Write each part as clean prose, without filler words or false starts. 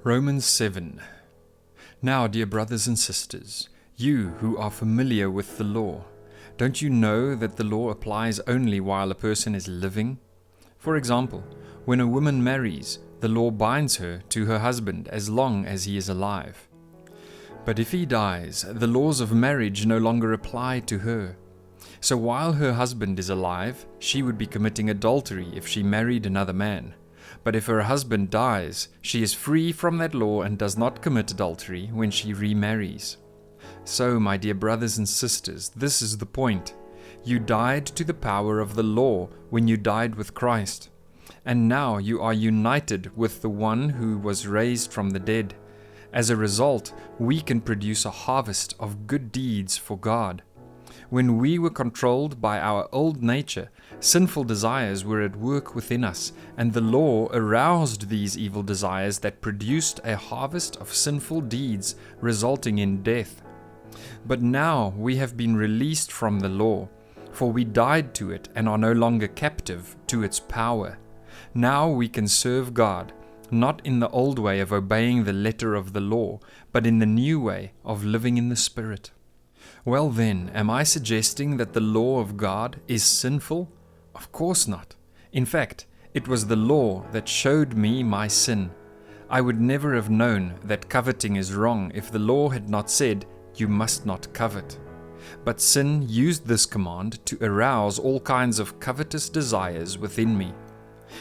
Romans 7. Now, dear brothers and sisters, you who are familiar with the law, don't you know that the law applies only while a person is living? For example, when a woman marries, the law binds her to her husband as long as he is alive. But if he dies, the laws of marriage no longer apply to her. So while her husband is alive, she would be committing adultery if she married another man. But if her husband dies, she is free from that law and does not commit adultery when she remarries. So, my dear brothers and sisters, this is the point. You died to the power of the law when you died with Christ. And now you are united with the one who was raised from the dead. As a result, we can produce a harvest of good deeds for God. When we were controlled by our old nature, sinful desires were at work within us, and the law aroused these evil desires that produced a harvest of sinful deeds, resulting in death. But now we have been released from the law, for we died to it and are no longer captive to its power. Now we can serve God, not in the old way of obeying the letter of the law, but in the new way of living in the Spirit. Well then, am I suggesting that the law of God is sinful? Of course not. In fact, it was the law that showed me my sin. I would never have known that coveting is wrong if the law had not said, "You must not covet." But sin used this command to arouse all kinds of covetous desires within me.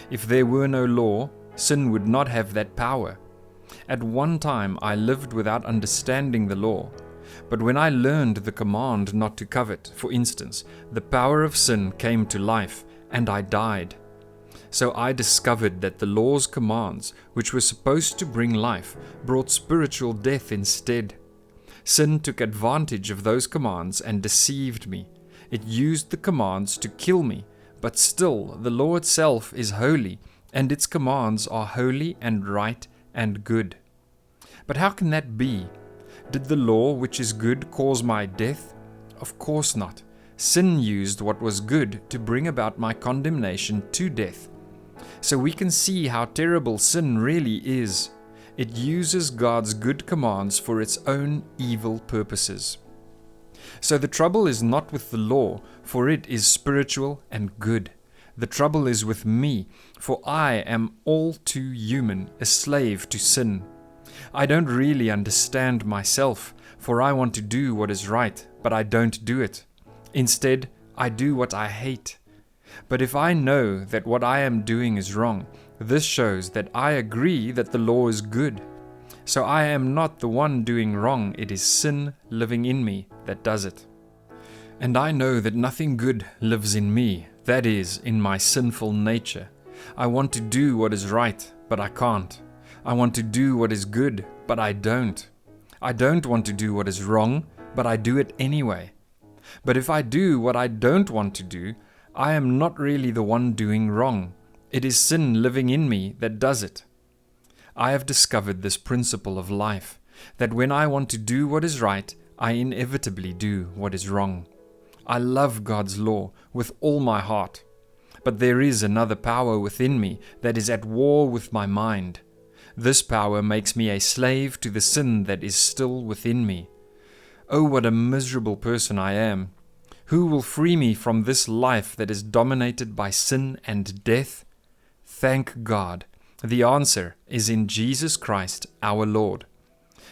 If there were no law, sin would not have that power. At one time I lived without understanding the law. But when I learned the command not to covet, for instance, the power of sin came to life, and I died. So I discovered that the law's commands, which were supposed to bring life, brought spiritual death instead. Sin took advantage of those commands and deceived me. It used the commands to kill me, but still the law itself is holy, and its commands are holy and right and good. But how can that be? Did the law, which is good, cause my death? Of course not. Sin used what was good to bring about my condemnation to death. So we can see how terrible sin really is. It uses God's good commands for its own evil purposes. So the trouble is not with the law, for it is spiritual and good. The trouble is with me, for I am all too human, a slave to sin. I don't really understand myself, for I want to do what is right, but I don't do it. Instead, I do what I hate. But if I know that what I am doing is wrong, this shows that I agree that the law is good. So I am not the one doing wrong, it is sin living in me that does it. And I know that nothing good lives in me, that is, in my sinful nature. I want to do what is right, but I can't. I want to do what is good, but I don't. I don't want to do what is wrong, but I do it anyway. But if I do what I don't want to do, I am not really the one doing wrong. It is sin living in me that does it. I have discovered this principle of life, that when I want to do what is right, I inevitably do what is wrong. I love God's law with all my heart. But there is another power within me that is at war with my mind. This power makes me a slave to the sin that is still within me. Oh, what a miserable person I am! Who will free me from this life that is dominated by sin and death? Thank God! The answer is in Jesus Christ our Lord.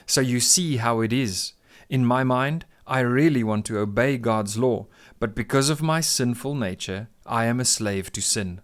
So you see how it is. In my mind, I really want to obey God's law, but because of my sinful nature, I am a slave to sin.